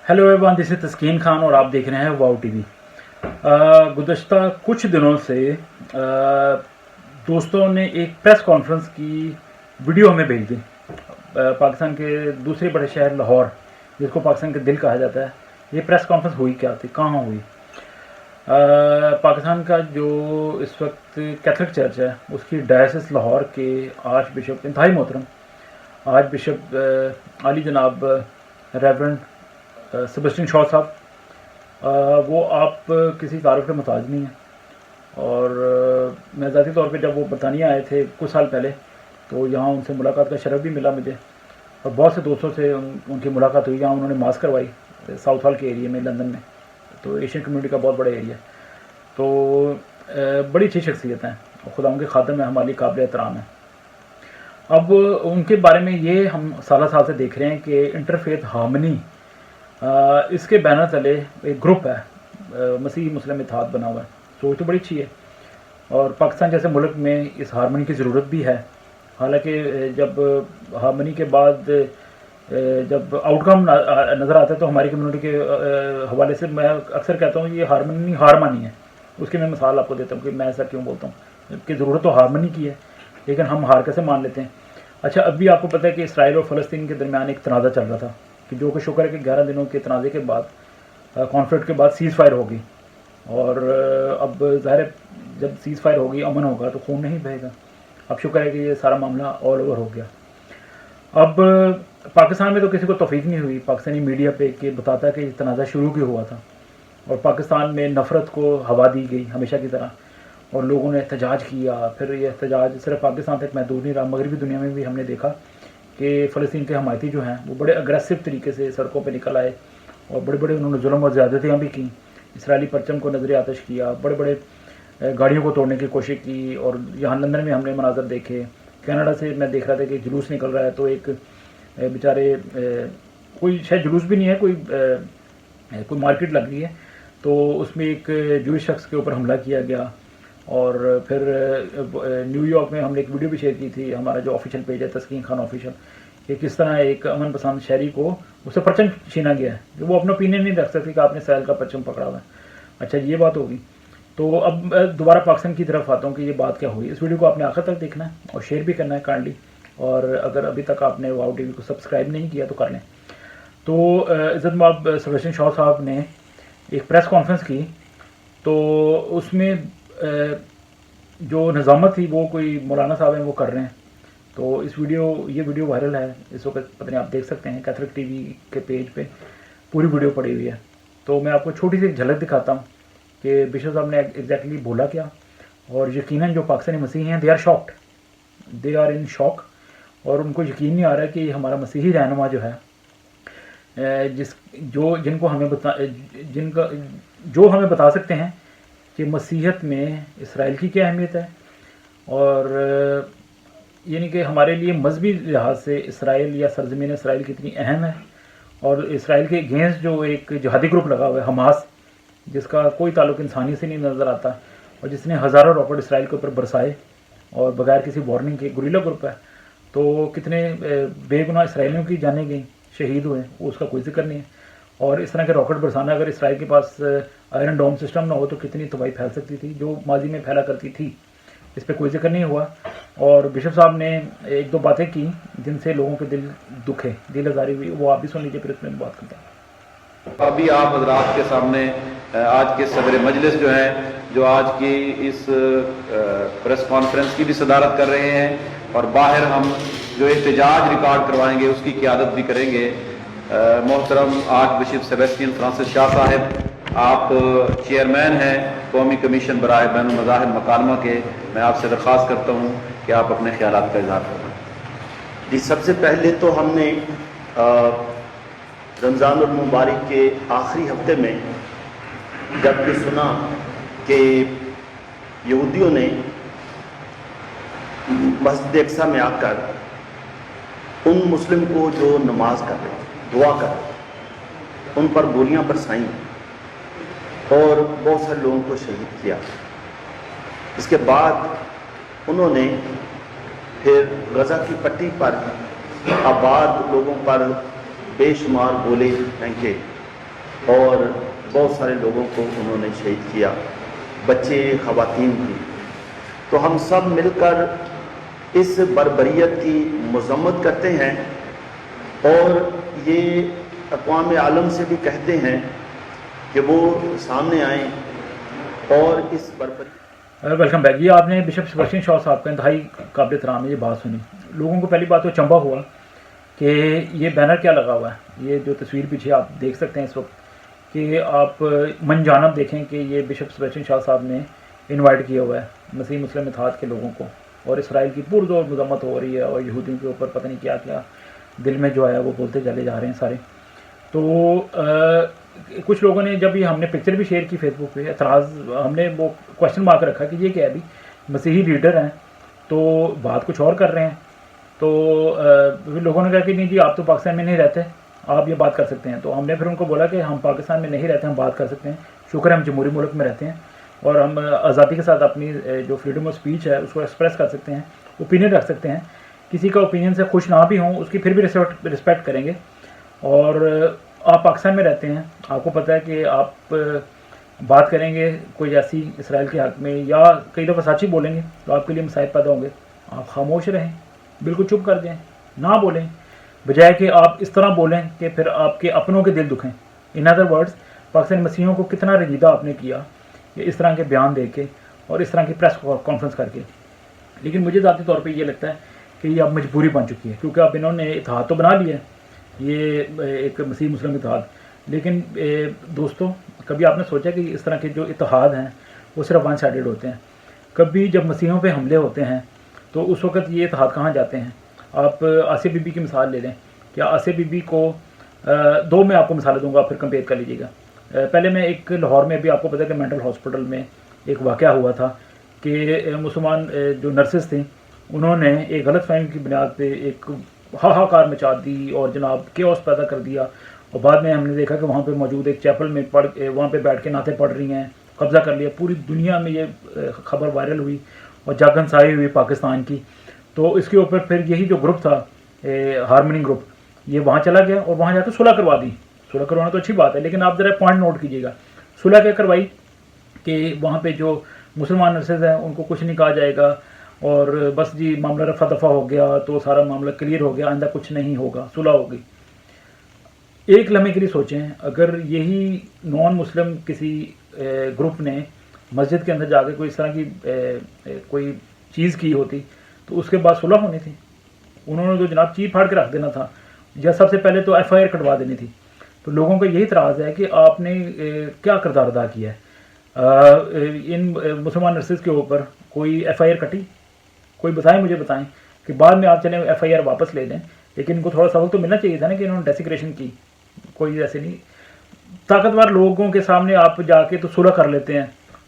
Hello everyone, this is तस्कीन खान और आप देख रहे हैं वाओ टीवी। गुज़श्ता कुछ दिनों से दोस्तों ने एक प्रेस कॉन्फ्रेंस की वीडियो हमें भेज दी। पाकिस्तान के दूसरे बड़े शहर लाहौर, जिसको पाकिस्तान के दिल कहा जाता है, ये प्रेस कॉन्फ्रेंस हुई क्या थी, कहाँ हुई? पाकिस्तान का जो इस वक्त कैथलिक चर्च है उसकी डायसिस लाहौर के आर्च बिशप, इंतहाई मोहतरम आर्च बिशप आली जनाब रेवरेंड सेबेस्टियन शॉ साहब, वो आप किसी तारुफ के मोहताज नहीं हैं। और मैं ज़ाती तौर पे जब वो बरतानिया आए थे कुछ साल पहले, तो यहाँ उनसे मुलाकात का शरफ भी मिला मुझे, और बहुत से दोस्तों से उनकी मुलाकात हुई। यहाँ उन्होंने मास करवाई साउथ हॉल के एरिया में, लंदन में, तो एशियन कम्युनिटी का बहुत बड़ा एरिया। तो बड़ी अच्छी शख्सियत हैं, खुदा उनके खादम में हमारी काबिल एहतराम है। अब उनके बारे में ये हम साल साल से देख रहे हैं कि इंटरफेथ हार्मनी, इसके बैनर तले एक ग्रुप है, मसीह मुस्लिम इत्तेहाद बना हुआ है। सोच तो बड़ी अच्छी है, और पाकिस्तान जैसे मुल्क में इस हार्मनी की ज़रूरत भी है। हालांकि जब हार्मनी के बाद जब आउटकम नज़र आता है तो हमारी कम्युनिटी के हवाले से मैं अक्सर कहता हूँ ये हार्मनी हारमानी है। उसकी मैं मिसाल आपको देता हूँ कि मैं ऐसा क्यों बोलता हूँ कि ज़रूरत तो हार्मनी की है, लेकिन हम हार कैसे मान लेते हैं। अच्छा, अभी आपको पता है कि इसराइल और फ़लस्तीन के दरमियान एक तनाज़ा चल रहा था, कि जो कि शुक्र है कि 11 दिनों के तनाज़े के बाद, कॉन्फ्लिक्ट के बाद सीज़ फायर होगी। और अब ज़ाहिर है जब सीज़ फायर होगी, अमन होगा, तो खून नहीं बहेगा। अब शुक्र है कि ये सारा मामला ऑल ओवर हो गया। अब पाकिस्तान में तो किसी को तौफीक नहीं हुई पाकिस्तानी मीडिया पे कि बताता है कि तनाज़ा शुरू क्यों हुआ था, और पाकिस्तान में नफ़रत को हवा दी गई हमेशा की तरह, और लोगों ने एहतजाज किया। फिर ये एहतजाज सिर्फ पाकिस्तान तक महदूद नहीं रहा, मगरबी दुनिया में भी हमने देखा कि फ़लस्तीन के हमायती जो हैं वो बड़े अग्रेसिव तरीके से सड़कों पे निकल आए, और बड़े बड़े उन्होंने जुल्म और ज़्यादतियाँ भी की। इसराइली परचम को नजर आतश किया, बड़े बड़े गाड़ियों को तोड़ने की कोशिश की। और यहाँ लंदन में हमने मनाजर देखे। कनाडा से मैं देख रहा था कि जुलूस निकल रहा है, तो एक बेचारे कोई शायद जुलूस भी नहीं है, कोई मार्केट लग रही है, तो उसमें एक जूइश शख्स के ऊपर हमला किया गया। और फिर न्यूयॉर्क में हमने एक वीडियो भी शेयर की थी, हमारा जो ऑफिशियल पेज है तस्कीन खान ऑफिशियल, कि किस तरह एक अमन पसंद शहरी को उससे परचम छीना गया है, कि वो अपना ओपिनियन नहीं रख सकती कि आपने इसराइल का परचम पकड़ा हुआ है। अच्छा, ये बात होगी। तो अब दोबारा पाकिस्तान की तरफ आता हूँ कि ये बात क्या हुई। इस वीडियो को आपने आखिर तक देखना है और शेयर भी करना है काइंडली, और अगर अभी तक आपने वाओ टीवी को सब्सक्राइब नहीं किया तो कर लें। तो इज़्ज़त सेबेस्टियन शॉ साहब ने एक प्रेस कॉन्फ्रेंस की, तो उसमें जो निज़ामत थी वो कोई मौलाना साहब हैं वो कर रहे हैं। तो ये वीडियो वायरल है इस वक्त, पता नहीं आप देख सकते हैं कैथलिक टीवी के पेज पे पूरी वीडियो पड़ी हुई है। तो मैं आपको छोटी सी झलक दिखाता हूँ कि बिशप साहब ने एग्जैक्टली बोला क्या। और यकीनन जो पाकिस्तानी मसीही हैं, they are shocked, they are in shock, और उनको यकीन नहीं आ रहा कि हमारा मसीही रहनुमा जो है, जो हमें बता सकते हैं कि मसीहत में इसराइल की क्या अहमियत है, और यानी कि हमारे लिए मजहबी लिहाज से इसराइल या सरजमीन इसराइल कितनी अहम है। और इसराइल के अगेंस्ट जो एक जिहादी ग्रुप लगा हुआ है हमास, जिसका कोई ताल्लुक इंसानी से नहीं नज़र आता, और जिसने हज़ारों रॉकेट इसराइल के ऊपर बरसाए और बगैर किसी वार्निंग के, गुरिल्ला ग्रुप है। तो कितने बेगुनाह इसराइलियों की जानें गई, शहीद हुए, उसका कोई जिक्र नहीं है। और इस तरह के रॉकेट बरसाना, अगर इसराइल के पास आयरन डोम सिस्टम ना हो तो कितनी तबाही फैल सकती थी, जो माजी में फैला करती थी। इस पर कोई जिक्र नहीं हुआ। और बिशप साहब ने एक दो बातें की जिनसे लोगों के दिल दुखे, दिल आज़ारी हुई, वो आप भी सुन लीजिए, फिर इसमें बात करते हैं। अभी आप हजरात के सामने आज के सदर मजलिस जो हैं, जो आज की इस प्रेस कॉन्फ्रेंस की भी सदारत कर रहे हैं, और बाहर हम जो एहतजाज रिकॉर्ड करवाएंगे उसकी क़ियादत भी करेंगे मोहतरम arch bishop Sebastian Francis Shah साहब। आप चेयरमैन हैं कौमी कमीशन बराए बैनुल मज़ाहिब मकालमा के। मैं आपसे दरख्वास्त करता हूँ कि आप अपने ख्यालात का इज़हार करें। जी, सबसे पहले तो हमने रमज़ानुल मुबारक के आखिरी हफ्ते में जब ये सुना कि यहूदियों ने मस्जिद अक्सा में आकर उन मुस्लिम को जो नमाज कर रहे, दुआ कर रहे, उन पर गोलियां बरसाईं और बहुत सारे लोगों को शहीद किया। इसके बाद उन्होंने फिर गज़ा की पट्टी पर आबाद लोगों पर बेशुमार गोले फेंके اور بہت سارے لوگوں کو انہوں نے شہید کیا، بچے، خواتین بھی۔ تو ہم سب مل کر اس بربریت کی مذمت کرتے ہیں اور یہ اقوام عالم سے بھی کہتے ہیں کہ وہ سامنے آئیں اور اس بربریت۔ Welcome back. یہ آپ نے بشپ سیبسٹین شاہ صاحب کا انتہائی قابل احترام ہے یہ بات سنی۔ لوگوں کو پہلی بات تو چنبا ہوا کہ یہ بینر کیا لگا ہوا ہے، یہ جو تصویر پیچھے آپ دیکھ سکتے ہیں اس وقت، کہ آپ من جانب دیکھیں کہ یہ بشپ سیبسٹین شاہ صاحب نے انوائٹ کیا ہوا ہے مسیح مسلم اتحاد کے لوگوں کو، اور اسرائیل کی پرزور مذمت ہو رہی ہے اور یہودیوں کے اوپر پتہ نہیں کیا کیا دل میں جو آیا وہ بولتے چلے جا رہے ہیں سارے۔ تو کچھ لوگوں نے جب یہ ہم نے پکچر بھی شیئر کی فیس بک پہ، اعتراض ہم نے وہ کوشچن مارک رکھا کہ یہ کیا ہے ابھی مسیحی لیڈر ہیں تو بات کچھ اور کر رہے ہیں۔ تو لوگوں نے کہا کہ نہیں جی آپ تو پاکستان میں نہیں رہتے، آپ یہ بات کر سکتے ہیں۔ تو ہم نے پھر ان کو بولا کہ ہم پاکستان میں نہیں رہتے، ہم بات کر سکتے ہیں، شکر ہے ہم جمہوری ملک میں رہتے ہیں اور ہم آزادی کے ساتھ اپنی جو فریڈم آف اسپیچ ہے اس کو ایکسپریس کر سکتے ہیں، اوپینین رکھ سکتے ہیں۔ کسی کا اوپینین سے خوش نہ بھی ہوں اس کی پھر بھی رسپیکٹ کریں گے۔ اور آپ پاکستان میں رہتے ہیں، آپ کو پتہ ہے کہ آپ بات کریں گے کوئی ایسی اسرائیل کے حق میں یا کئی دفعہ سچ ہی بولیں گے تو آپ کے لیے مسائل پیدا ہوں گے۔ آپ خاموش رہیں، بالکل چپ کر دیں، نہ بولیں، بجائے کہ آپ اس طرح بولیں کہ پھر آپ کے اپنوں کے دل دکھیں۔ ان ادر ورڈز پاکستانی مسیحیوں کو کتنا رنجیدہ آپ نے کیا کہ اس طرح کے بیان دے کے اور اس طرح کی پریس کانفرنس کر کے۔ لیکن مجھے ذاتی طور پہ یہ لگتا ہے کہ یہ اب مجبوری بن چکی ہے، کیونکہ اب انہوں نے اتحاد تو بنا لیا ہے، یہ ایک مسیح مسلم اتحاد۔ لیکن دوستوں کبھی آپ نے سوچا کہ اس طرح کے جو اتحاد ہیں وہ صرف ون سائیڈڈ ہوتے ہیں؟ کبھی جب مسیحیوں پہ حملے ہوتے ہیں تو اس وقت یہ اتحاد کہاں جاتے ہیں؟ آپ آسیہ بی بی کی مثال لے لیں، کیا آسیہ بی بی کو دو میں آپ کو مثالیں دوں گا، پھر کمپیئر کر لیجیے گا۔ پہلے میں ایک لاہور میں بھی آپ کو پتہ ہے کہ مینٹل ہاسپٹل میں ایک واقعہ ہوا تھا کہ مسلمان جو نرسز تھیں انہوں نے ایک غلط فہمی کی بنیاد پہ ایک ہاہاکار مچا دی اور جناب کیوس پیدا کر دیا، اور بعد میں ہم نے دیکھا کہ وہاں پہ موجود ایک چیپل میں وہاں پہ بیٹھ کے نعتیں پڑھ رہی ہیں، قبضہ کر لیا۔ پوری دنیا میں یہ خبر وائرل ہوئی اور جگ ہنسائی ہوئی پاکستان کی۔ تو اس کے اوپر پھر یہی جو گروپ تھا ہارمنی گروپ، یہ وہاں چلا گیا اور وہاں جا کے صلح کروا دی۔ صلح کروانا تو اچھی بات ہے، لیکن آپ ذرا پوائنٹ نوٹ کیجیے گا، صلح کیا کروائی کہ وہاں پہ جو مسلمان نرسز ہیں ان کو کچھ نہیں کہا جائے گا اور بس جی معاملہ رفع دفع ہو گیا تو سارا معاملہ کلیئر ہو گیا، آئندہ کچھ نہیں ہوگا، صلح ہوگی۔ ایک لمحے کے لیے سوچیں اگر یہی نان مسلم کسی گروپ نے مسجد کے اندر جا کے کوئی اس طرح کی کوئی چیز کی ہوتی تو اس کے بعد صلح ہونی تھی؟ انہوں نے تو جناب چیر پھاڑ کے رکھ دینا تھا، یا سب سے پہلے تو ایف آئی آر کٹوا دینی تھی۔ تو لوگوں کا یہی اعتراض ہے کہ آپ نے کیا کردار ادا کیا ہے؟ ان مسلمان نرسز کے اوپر کوئی ایف آئی آر کٹی؟ کوئی بتائیں، مجھے بتائیں کہ بعد میں آپ چلیں ایف آئی آر واپس لے لیں، لیکن ان کو تھوڑا سا وقت تو ملنا چاہیے تھا نا کہ انہوں نے ڈیسیگریشن کی۔ کوئی ایسے نہیں، طاقتور لوگوں کے سامنے آپ جا کے تو صلح کر لیتے ہیں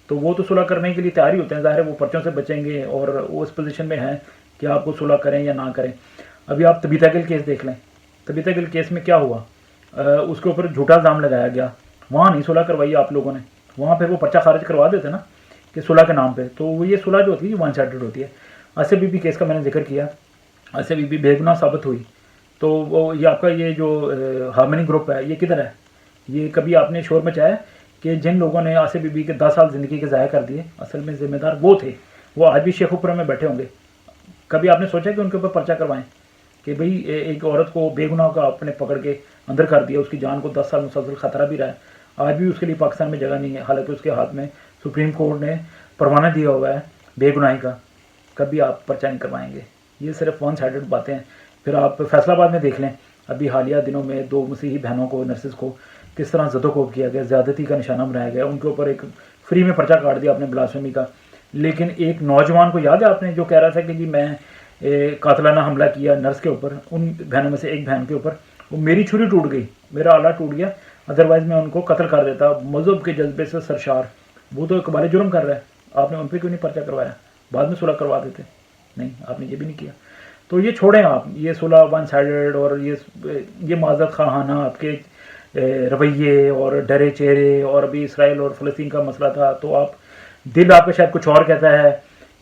تو وہ تو صلح کرنے کے لیے تیار ہی ہوتے ہیں، ظاہر ہے وہ پرچوں سے بچیں گے اور وہ اس پوزیشن میں ہیں کہ آپ کو صلح کریں یا نہ کریں۔ ابھی آپ تبیتا گل کیس دیکھ لیں، تبیتا گل کیس میں کیا ہوا، اس کے اوپر جھوٹا الزام لگایا گیا، وہاں نہیں صلح کروائی آپ لوگوں نے، وہاں پھر وہ پرچہ خارج کروا دیتے نا کہ صلح کے نام پہ۔ تو وہ یہ صلح جو ہوتی ہے ون سائیڈڈ ہوتی ہے۔ آسیہ بی بی کیس کا میں نے ذکر کیا، آسیہ بی بی بے گناہ ثابت ہوئی، تو وہ یہ آپ کا یہ جو ہارمنی گروپ ہے یہ کدھر ہے؟ یہ کبھی آپ نے شور مچایا کہ جن لوگوں نے آسیہ بی بی کے 10 سال زندگی کے ضائع کر دیے اصل میں ذمہ دار وہ تھے، وہ آج بھی شیخ اوپر میں بیٹھے ہوں گے؟ کبھی آپ نے سوچا کہ ان کے اوپر پرچہ کروائیں کہ بھئی ایک عورت کو بے گناہ کا آپ نے پکڑ کے اندر کر دیا، اس کی جان کو 10 سال مسلسل خطرہ بھی رہا ہے، آج بھی اس کے لیے پاکستان میں جگہ نہیں ہے، حالانکہ اس کے ہاتھ میں سپریم کورٹ نے پروانہ دیا ہوا ہے بے گناہی کا، کبھی آپ پرچہ نہیں کروائیں گے؟ یہ صرف ون سائیڈڈ باتیں ہیں۔ پھر آپ فیصل آباد میں دیکھ لیں، ابھی حالیہ دنوں میں 2 مسیحی بہنوں کو، نرسز کو کس طرح زد و کوب کیا گیا، زیادتی کا نشانہ بنایا گیا، ان کے اوپر ایک فری میں پرچہ کاٹ دیا آپ نے بلاسفیمی کا۔ لیکن ایک نوجوان کو یاد ہے آپ نے جو کہہ رہا تھا کہ جی میں قاتلانہ حملہ کیا نرس کے اوپر، ان بہنوں میں سے ایک بہن کے اوپر، وہ میری چھری ٹوٹ گئی، میرا آلہ ٹوٹ گیا، ادروائز میں ان کو قتل کر دیتا، مذہب کے جذبے سے سرشار، وہ تو اقبال جرم کر رہا ہے، آپ نے ان پہ کیوں نہیں پرچہ کروایا؟ بعد میں صلح کروا دیتے، نہیں آپ نے یہ بھی نہیں کیا۔ تو یہ چھوڑیں آپ یہ صلح ون سائیڈڈ اور یہ معذرت خواہانہ آپ کے رویے اور ڈرے چہرے، اور ابھی اسرائیل اور فلسطین کا مسئلہ تھا تو آپ دل آپ کا شاید کچھ اور کہتا ہے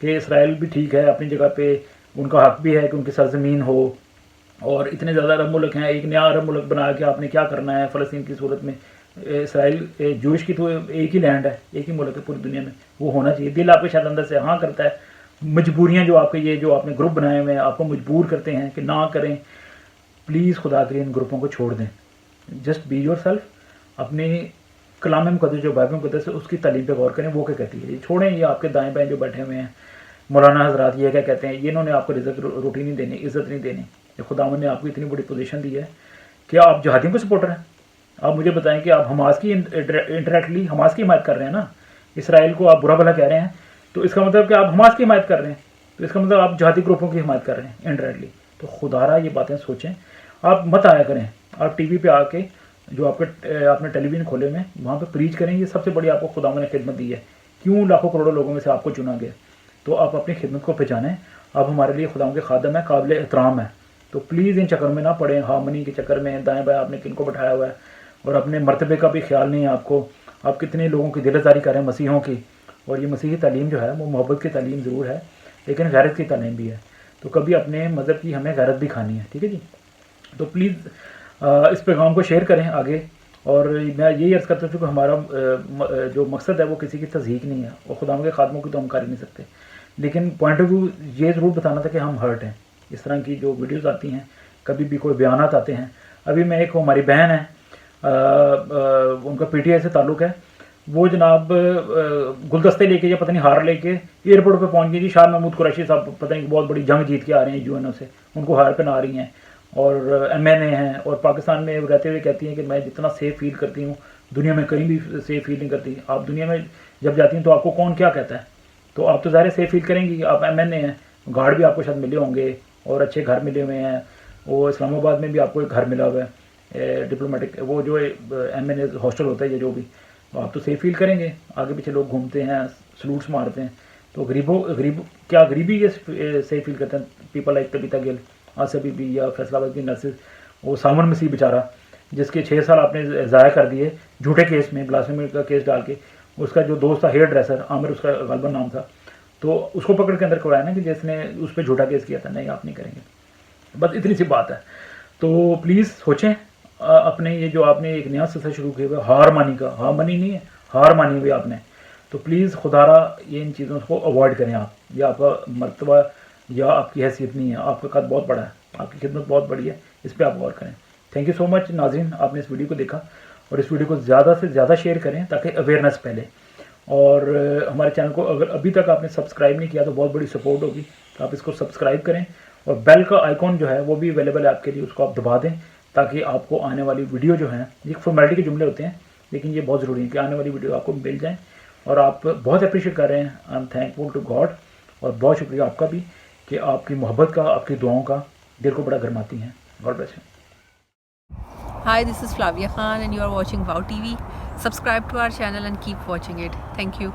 کہ اسرائیل بھی ٹھیک ہے اپنی جگہ پہ، ان کا حق بھی ہے کہ ان کی سرزمین ہو، اور اتنے زیادہ عرب ملک ہیں، ایک نیا عرب ملک بنا کے آپ نے کیا کرنا ہے فلسطین کی صورت میں؟ इसराइल जूश की तो एक ही लैंड है, एक ही मुल्क है पूरी दुनिया में, वो होना चाहिए। दिल आपके शायद अंदर से हाँ करता है, मजबूरियाँ जो आपके ये जो आपने ग्रुप बनाए हुए हैं आपको मजबूर करते हैं कि ना करें। प्लीज़ खुदा के लिए इन ग्रुपों को छोड़ दें, जस्ट बी योर सेल्फ। अपनी कलाम मुक़द्दस जो बाइबल मुक़द्दस है उसकी तालीम पे गौर करें, वो क्या कहती है। ये छोड़ें ये आपके दाएं बाएं जो बैठे हुए हैं मौलाना हजरात, ये क्या कहते हैं, ये इन्होंने आपको रिज़्ज़त रोटी नहीं देनी, इज़्ज़त नहीं देनी। ये खुदावंद ने आपको इतनी बड़ी पोजीशन दी है कि आप जहादियों के सपोर्टर हैं। आप मुझे बताएं कि आप हमास की इंटरेक्टली हमास की हिमायत कर रहे हैं ना, इसराइल को आप बुरा भला कह रहे हैं, तो इसका मतलब कि आप हमास की हिमायत कर रहे हैं, तो इसका मतलब आप जहादी ग्रुपों की हिमायत कर रहे हैं इंडायरेक्टली। तो खुदारा ये बातें सोचें, आप मत आया करें। आप टीवी पे आके जो आपने टेलीविज़न खोले में वहाँ पे प्रीच करें। ये सबसे बड़ी आपको खुदावंद ने खिदमत दी है। क्यों लाखों करोड़ों लोगों में से आपको चुना गया, तो आप अपनी खिदमत को पहचानें। आप हमारे लिए खुदावंद के खादम है, काबिल एहतराम है। तो प्लीज़ इन चक्कर में ना पड़ें, हार्मनी के चक्कर में दाएँ बाएँ आपने किन को बैठाया हुआ है और अपने मर्तबे का भी ख्याल नहीं है आपको। आप कितने लोगों की दिलदारी कर रहे हैं मसीहों की, और ये मसीही तालीम जो है वो मोहब्बत की तालीम ज़रूर है लेकिन गैरत की तालीम भी है। तो कभी अपने मज़हब की हमें गैरत भी खानी है, ठीक है जी। तो प्लीज़ इस पैगाम को शेयर करें आगे। और मैं यही अर्ज़ करता हूँ कि हमारा जो मकसद है वो किसी की तज़हीक नहीं है, और खुदा के खादमों की तो हम कर ही नहीं सकते, लेकिन पॉइंट ऑफ व्यू ये ज़रूर बताना था कि हम हर्ट हैं। इस तरह की जो वीडियोज़ आती हैं, कभी भी कोई बयानात आते हैं। अभी मैं एक हमारी बहन है, उनका PTI से ताल्लुक़ है, वो जनाब गुलदस्ते लेके या पता नहीं हार लेके एयरपोर्ट पे पहुंच गई जी। शाह महमूद कुरैशी साहब पता नहीं बहुत बड़ी जंग जीत के आ रहे हैं UNO से, उनको हार पहना रही हैं, और MNA हैं, और पाकिस्तान में रहते हुए कहती हैं कि मैं जितना सेफ़ फील करती हूँ दुनिया में कहीं भी सेफ़ फील नहीं करती। आप दुनिया में जब जाती हैं तो आपको कौन क्या कहता है, तो आप तो ज़ाहिर सेफ़ फील करेंगी। आप MNA हैं, गार्ड भी आपको शायद मिले होंगे और अच्छे घर मिले हुए हैं, वो इस्लामाबाद में भी आपको एक घर मिला हुआ है डिप्लोमेटिक, वो जो MNA हॉस्टल होता है ये जो भी, तो आप तो सेफ फील करेंगे। आगे पीछे लोग घूमते हैं, सलूट्स मारते हैं, तो गरीबी ये सेफ फील करते हैं। पीपल लाइक कविता गिल, आसिया बीबी या फैसलाबाद की नर्सेज, वो सामन मसीह बेचारा जिसके 6 साल आपने ज़ाया कर दिए झूठे केस में, ब्लास्फेमी का केस डाल के। उसका जो दोस्त था हेयर ड्रेसर आमिर, उसका गलबन नाम था, तो उसको पकड़ के अंदर करवाया ना कि जिसने उस पर झूठा केस किया था। नहीं, आप नहीं करेंगे, बस इतनी सी बात है। तो प्लीज़ सोचें अपने ये जो आपने एक नया सिलसिला शुरू किया हुआ हार मानी नहीं है, हार मानी हुई आपने, तो प्लीज़ खुदारा ये इन चीज़ों को अवॉइड करें आप। ये आपका मर्तबा या आपकी हैसियत नहीं है, आपका कद बहुत बड़ा है, आपकी खिदमत बहुत बड़ी है, इस पर आप गौर करें। थैंक यू सो मच नाज़रीन, आपने इस वीडियो को देखा, और इस वीडियो को ज़्यादा से ज़्यादा शेयर करें ताकि अवेयरनेस फैले। और हमारे चैनल को अगर अभी तक आपने सब्सक्राइब नहीं किया तो बहुत बड़ी सपोर्ट होगी, तो आप इसको सब्सक्राइब करें, और बेल का आइकॉन जो है वो भी अवेलेबल है आपके लिए, उसको आप दबा दें ताकि आपको आने वाली वीडियो जो है, ये फॉर्मेलिटी के जुमले होते हैं लेकिन ये बहुत ज़रूरी है कि आने वाली वीडियो आपको मिल जाए। और आप बहुत अप्रिशिएट कर रहे हैं, I am thankful to God, और बहुत शुक्रिया आपका भी कि आपकी मोहब्बत का, आपकी दुआओं का दिल को बड़ा गरमाती हैं। God bless you. Hi, this is Flavia Khan and you are watching Wow TV. Subscribe to our channel and keep watching it. Thank you.